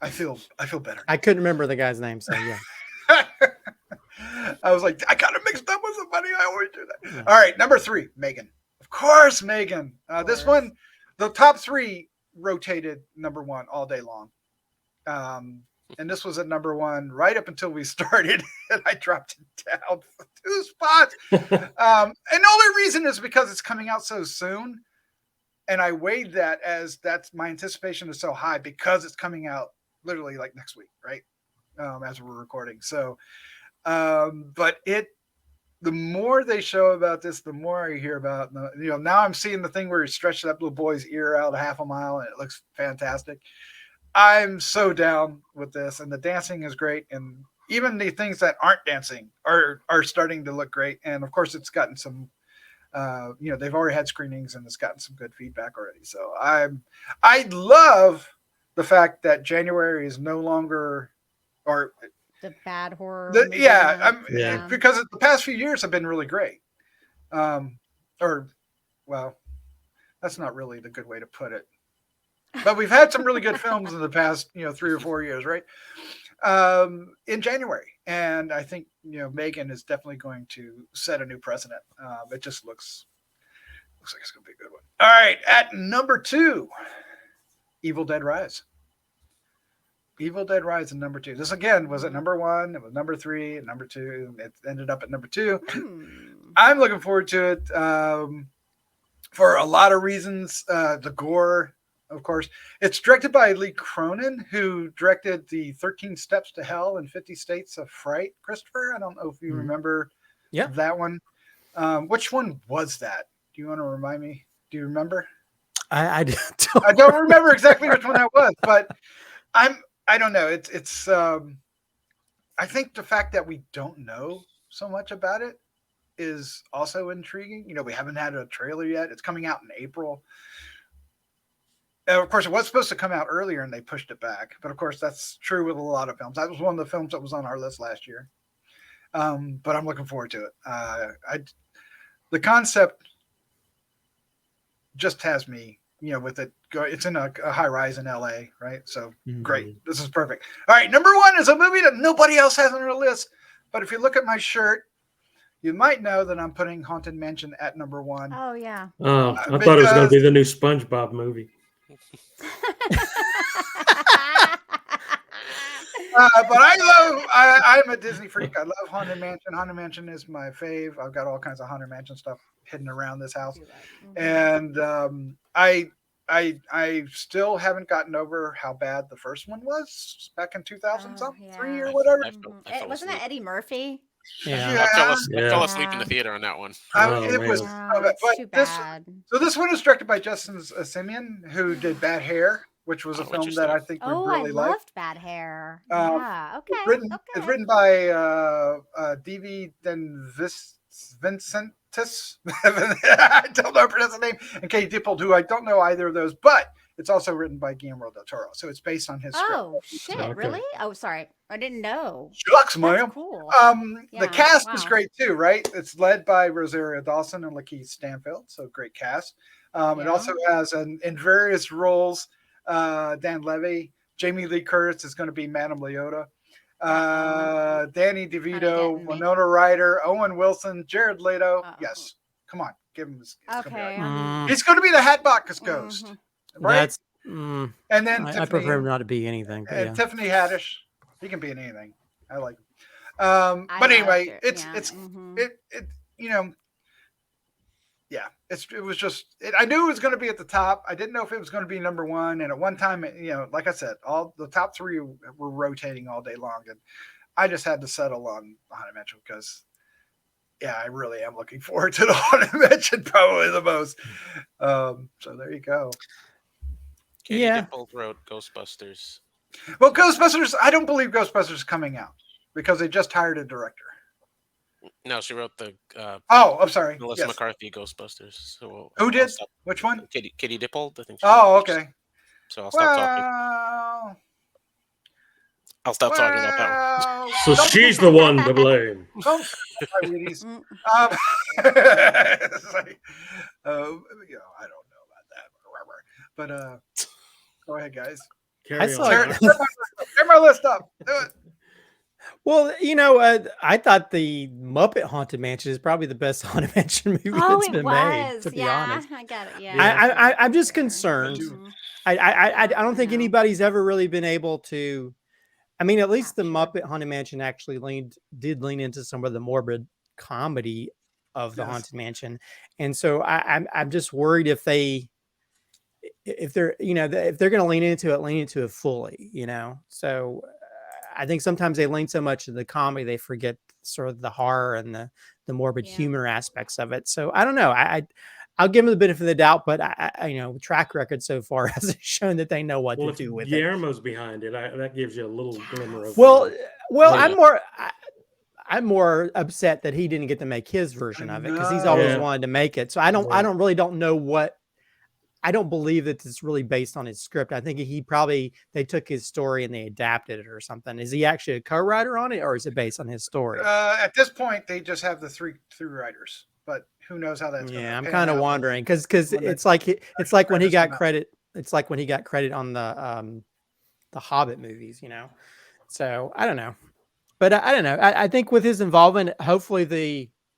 I feel better. I couldn't remember the guy's name, so yeah. I was like, I got it mixed up with somebody. I always do that. Yeah. All right, number 3, Megan. Of course, Megan. This course. one, the top 3 rotated number 1 all day long. And this was at number 1 right up until we started, and I dropped it down 2 spots. And the only reason is because it's coming out so soon. And I weighed that as that's my anticipation is so high because it's coming out literally like next week, right? As we're recording. So, but the more they show about this, the more I hear about, now I'm seeing the thing where he stretched that little boy's ear out a half a mile and it looks fantastic. I'm so down with this, and the dancing is great. And even the things that aren't dancing are starting to look great. And of course it's gotten some, they've already had screenings and it's gotten some good feedback already. So I love the fact that January is no longer, or The bad horror. movie yeah, month. because the past few years have been really great. Well, that's not really the good way to put it. But we've had some really good films in the past, 3 or 4 years, right? In January, and I think Megan is definitely going to set a new precedent. It just looks like it's going to be a good one. All right, at number 2, Evil Dead Rise. Evil Dead Rise in number 2. This again was at number 1. It was number 3 and number 2. It ended up at number 2. I'm looking forward to it for a lot of reasons. The gore, of course. It's directed by Lee Cronin, who directed the 13 Steps to Hell and 50 States of Fright. Christopher, I don't know if you remember that one. Which one was that? Do you want to remind me? Do you remember? I don't remember exactly which one that was, but I don't know. It's I think the fact that we don't know so much about it is also intriguing. We haven't had a trailer yet. It's coming out in April. Of course, it was supposed to come out earlier and they pushed it back. But of course, that's true with a lot of films. That was one of the films that was on our list last year. But I'm looking forward to it. The concept just has me, with it. It's in a high rise in LA, right? So great. This is perfect. All right. Number 1 is a movie that nobody else has on their list. But if you look at my shirt, you might know that I'm putting Haunted Mansion at number 1. Oh, yeah. I thought it was going to be the new SpongeBob movie. But I'm a Disney freak. I love Haunted Mansion. Haunted Mansion is my fave. I've got all kinds of Haunted Mansion stuff hidden around this house. And I still haven't gotten over how bad the first one was back in 2000 something, 3 or whatever. Wasn't that Eddie Murphy? Yeah. I fell asleep in the theater on that one. It was too bad. So this one is directed by Justin Simeon, who did Bad Hair, which was a film that I think we really liked. I loved Bad Hair. Yeah, okay. It's written by D.V. Vincentis. I don't know how to pronounce the name. And Katie Dippold, who I don't know either of those, but it's also written by Guillermo del Toro. So it's based on his script. Oh, shit. Really? Oh, sorry. I didn't know. Shucks, ma'am. That's cool. The cast is great too, right? It's led by Rosario Dawson and Lakeith Stanfield. So great cast. It also has in various roles, Dan Levy, Jamie Lee Curtis is going to be Madame Leota. Danny DeVito, Winona Ryder, Owen Wilson, Jared Leto. Yes. Come on. Give him his. Okay. He's going to be the Hatbox Ghost. Right? That's, and then I prefer him not to be anything. But and Tiffany Haddish. He can be in anything. I like him. But anyway, it was just, I knew it was going to be at the top. I didn't know if it was going to be number 1. And at one time, like I said, all the top 3 were rotating all day long. And I just had to settle on Haunted Mansion because yeah, I really am looking forward to the Haunted Mansion probably the most. So there you go. Katie Yeah. Dippold wrote Ghostbusters. Well, Ghostbusters, I don't believe Ghostbusters is coming out because they just hired a director. No, she wrote the Oh, I'm sorry. Melissa Yes. McCarthy Ghostbusters. So Who I'll did? stop- Which one? Katie Dippold, I think. Oh, okay. So I'll stop talking. Well, I'll stop talking about that one. So she's the one to blame. Don't my Wheaties. It's like, you know, I don't know about that, but go ahead, guys. I saw Tear my list up. Do it. Well, you know, I thought the Muppet Haunted Mansion is probably the best Haunted Mansion movie Oh, that's it been was. made. To be Yeah, honest, I got it. Yeah. I'm just concerned. Mhm. I don't think No. anybody's ever really been able to. I mean, at least the Capture. Muppet Haunted Mansion actually did lean into some of the morbid comedy of the Yes. Haunted Mansion, and so I'm just worried if they're if they're going to lean into it fully, you know. So I think sometimes they lean so much into the comedy they forget sort of the horror and the morbid Yeah. humor aspects of it. So I don't know. I'll give them the benefit of the doubt, but I track record so far hasn't shown that they know what Well, to if do with it. Guillermo's behind it, that gives you a little glimmer of. Well, Yeah. I'm more upset that he didn't get to make his version of it because he's know. always Yeah. wanted to make it. So I don't know what. I don't believe that it's really based on his script. I think they took his story and they adapted it or something. Is he actually a co-writer on it, or is it based on his story? At this point, they just have the three writers, but who knows how that's going to I'm kind of wondering because when it's like when he credits got come out. credit. It's like when he got credit on the Hobbit movies, you know. So I don't know, but I don't know. I think with his involvement, hopefully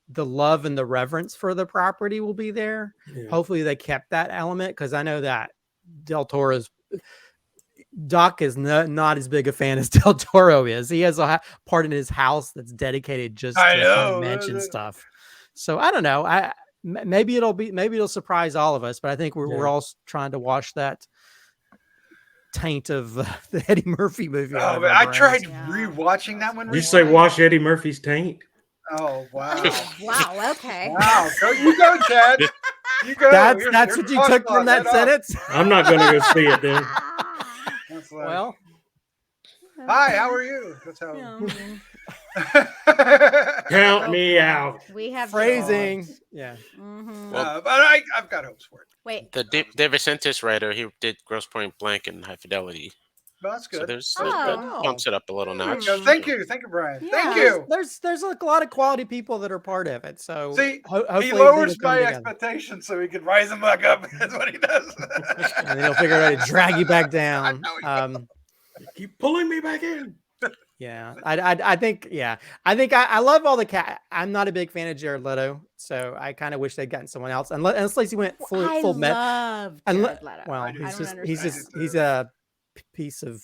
the love and the reverence for the property will be there. Yeah. Hopefully they kept that element because I know that Del Toro's Doc is not as big a fan as Del Toro is. He has a part in his house that's dedicated just I to know. Haunted Mansion stuff. So I don't know. Maybe it'll surprise all of us, but I think we're all trying to wash that taint of the Eddie Murphy movie. out Oh, of but our I brains. tried Yeah. rewatching that one. Did you say wash Eddie Murphy's taint? Oh wow! Wow. Okay. Wow, you go, Chad. You go. That's Here's what you took from that sentence. I'm not going to go see it then. That's like, Well, hi, how are you? That's how. Count me out. We have phrasing. Yeah. Mhm. But I've got hopes for it. Wait. The De Vincentis writer, he did Gross Point Blank and High Fidelity. Well, that's So good. there's Oh. that bumps it up a little There you notch. go. Thank you, Brian. Yeah. Thank you. There's a lot of quality people that are part of it. So See, hopefully he things lowers will come my together. expectations so he can rise them back up. That's what he does. And then he'll figure out how to drag you back down. I know he Keep pulling me back in. Yeah, I think I love all the cat. I'm not a big fan of Jared Leto, so I kind of wish they'd gotten someone else. Unless he went full met. love Unless, Jared Leto. well, I he's don't just understand. he's a piece of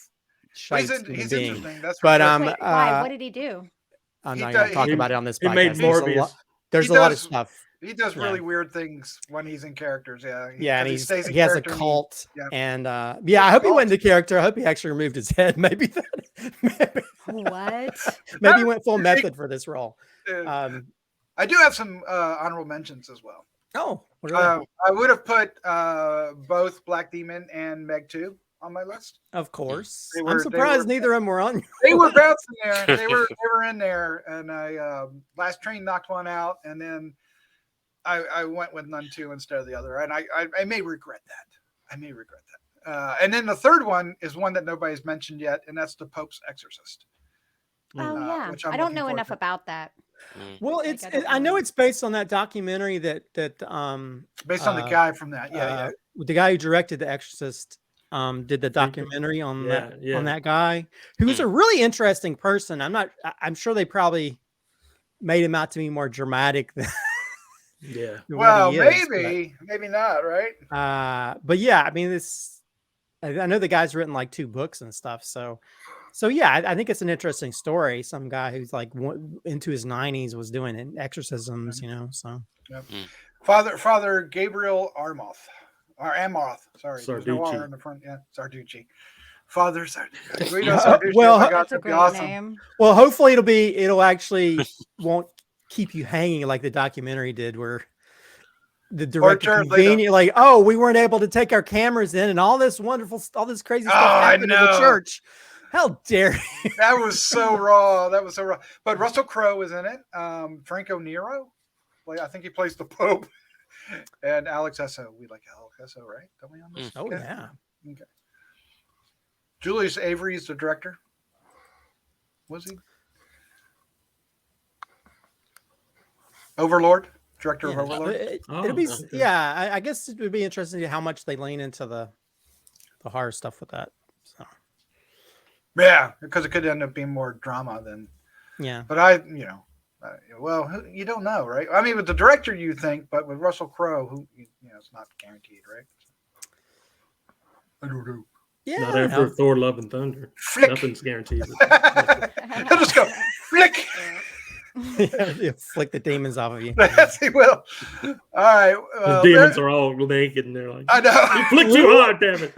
shite He's human he's being. interesting. That's But, for sure. Wait, why? What did he do? I'm He not going does- to talk he- about it on this He podcast. made Morbius. There's He a lot of does- stuff. he does yeah. really weird things when he's in characters. Yeah. Yeah, and he stays in he has a character and cult, yeah. and I hope he went into character. I hope he actually removed his head. Maybe that. What? Maybe he went full method for this role. I do have some honorable mentions as well. Oh, what are they? I would have put both Black Demon and Meg 2 on my list. Of course. They I'm were- surprised they neither of them were on. They were bouncing there. They were in there, and I Last Train knocked one out, and then I went with Nun 2 instead of the other, and I may regret that. And then the third one is one that nobody's mentioned yet, and that's the Pope's Exorcist. Oh yeah. which I'm I don't looking know forward enough to. about that. Well, Like, I don't I know know. it's based on that documentary that Based on the guy from that. Yeah. the guy who directed The Exorcist did the documentary on Yeah. on that guy who's a really interesting person. I'm sure they probably made him out to be more dramatic than Yeah. what Well, he is, maybe not, right? but yeah, I mean, I know the guy's written like 2 books and stuff. So yeah, I think it's an interesting story. Some guy who's like into his 90s was doing exorcisms, you know. So Yep. Father Gabriel Amoth. Sorry, there's no R Sarducci. in the front. Yeah, Sarducci. Father Sarducci. Well, oh my God, That's a that'd be great awesome. name. well, hopefully it'll actually won't keep you hanging like the documentary did, where the director Jared Leto. convenient, like, oh, we weren't able to take our cameras in, and all this crazy stuff I happened in the know. church. How dare you? That was so raw. That was so raw. But Russell Crowe was in it. Franco Nero. I think he plays the Pope. And Alex Esso. We like Alex Esso, right? Don't we on this? Oh, yeah. Okay. Julius Avery is the director. Was he? Overlord? Director of Overlord? It'll be, yeah, I guess it would be interesting to see how much they lean into the horror stuff with that. So. Yeah, because it could end up being more drama than. Yeah. But well, you don't know, right? I mean, with the director, you think, but with Russell Crowe, who, it's not guaranteed, right? I don't know. Yeah. Not after Thor: Love and Thunder. Flick. Nothing's guaranteed. He'll just go flick. Yeah, flick the demons off of you. Yes, he will. All right. The demons are all naked and they're like, I know. you flicked too hard, damn it.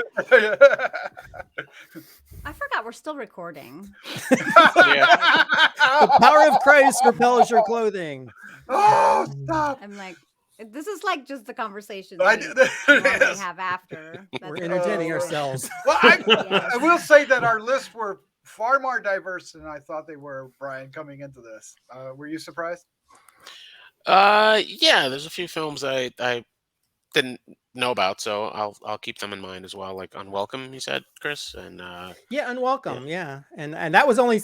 I forgot we're still recording. The power of Christ repels your clothing. Oh, stop. I'm like, this is like just the conversation I we do- normally have after. We're That's entertaining Oh. ourselves. Well, Yes. I will say that our lists were far more diverse than I thought they were, Brian, coming into this. Were you surprised? Yeah, there's a few films I didn't know about, so I'll keep them in mind as well. Like Unwelcome, you said, Chris, and Yeah, Unwelcome. Yeah. And that was only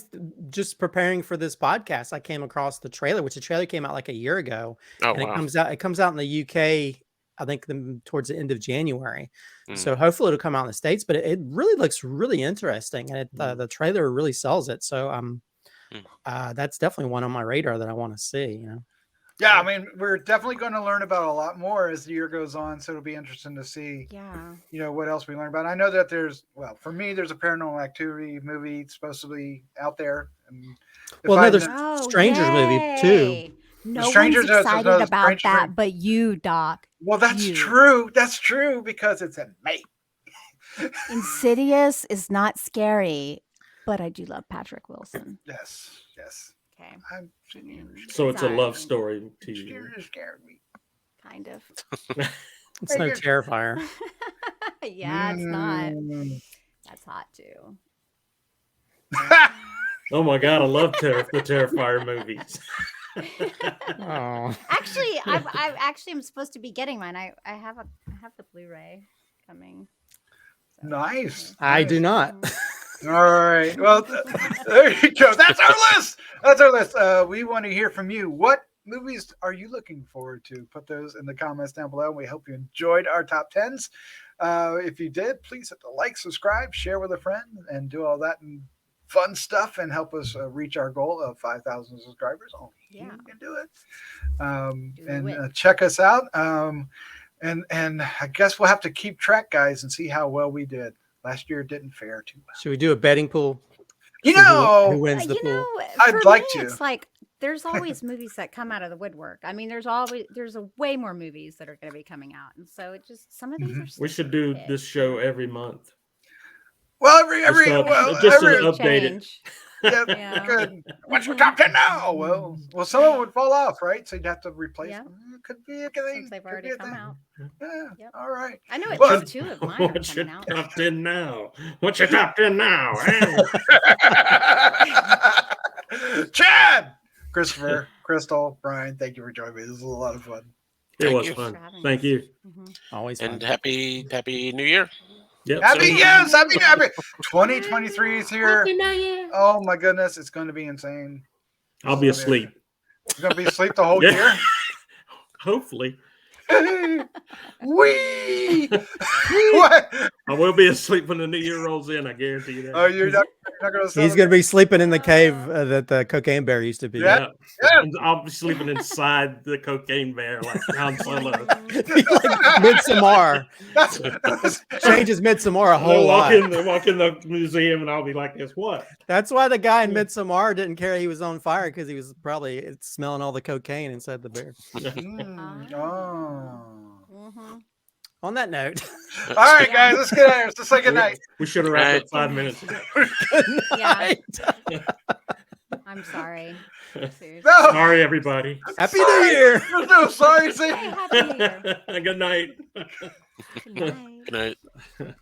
just preparing for this podcast. I came across the trailer, which the trailer came out like a year ago. oh And wow, it comes out in the UK, I think towards the end of January. Mm. So hopefully it'll come out in the States, but it really looks really interesting. And the trailer really sells it. So that's definitely one on my radar that I want to see, Yeah, I mean, we're definitely going to learn about a lot more as the year goes on. So it'll be interesting to see, Yeah. what else we learn about. I know that for me, there's a Paranormal Activity movie supposed to be out there. And there's Oh, Strangers movie too. yay. No Strangers, one's there's excited another about Strangers that movie. but you, Doc. Well, that's You. true. That's true because it's in May. Insidious is not scary, but I do love Patrick Wilson. Yes. Okay, I'm So it's a Sorry. love story to you. scared me. kind of. It's no Terrifier. Yeah, it's not. Mm. That's hot too. Oh my God, I love the Terrifier movies. Oh. Actually, I actually am supposed to be getting mine. I have the Blu-ray coming. So, Nice. I do not. All right. Well, there you go. That's our list. We want to hear from you. What movies are you looking forward to? Put those in the comments down below. We hope you enjoyed our top 10s. If you did, please hit the like, subscribe, share with a friend, and do all that and fun stuff and help us reach our goal of 5,000 subscribers. Only you can do it. Check us out. And I guess we'll have to keep track, guys, and see how well we did. Last year it didn't fare too well. Should we do a betting pool? You See know, who wins the pool? I'd for like me, to. It's like there's always movies that come out of the woodwork. I mean, there's a way more movies that are going to be coming out, and so it just some of these are. We should do this show every month. well, Just to update it. Yeah, good. What's your top 10 now? Well, some of them would fall off, right? So you'd have to replace them. It could be a thing. Since they've already come out. Yeah. Yep. All right. I know at Well, least 2 of mine are What's your coming out. top 10 now? What's your top 10 now? Chad, Christopher, Crystal, Brian, thank you for joining me. This was a lot of fun. It Thank was you. fun. For having Thank us. you. Mhm. Always fun. and happy New Year. Yep. Happy 2023 is here. Oh my goodness, it's going to be insane. I'll be asleep. You're going to be asleep the whole Yeah. year. Hopefully. Wee! What? I will be asleep when the new year rolls in. I guarantee that. Oh, you're not going to. He's going to be sleeping in the cave that the cocaine bear used to be. Yeah. Yeah. And I'll be sleeping inside the cocaine bear like Han Solo. Like Midsommar. That's Changes Midsommar a whole walk lot. walk in the museum and I'll be like this. What? That's why the guy in Midsommar didn't care he was on fire, because he was probably smelling all the cocaine inside the bear. Mhm. On that note, All right, guys, let's get out of here. Let's say good night. We should have wrapped up 5 minutes ago. Yeah. night. I'm sorry. Seriously. No! Sorry, everybody. Happy New Year. There's no sorry. Hey, Happy New Year. Good night. Good night. Good night.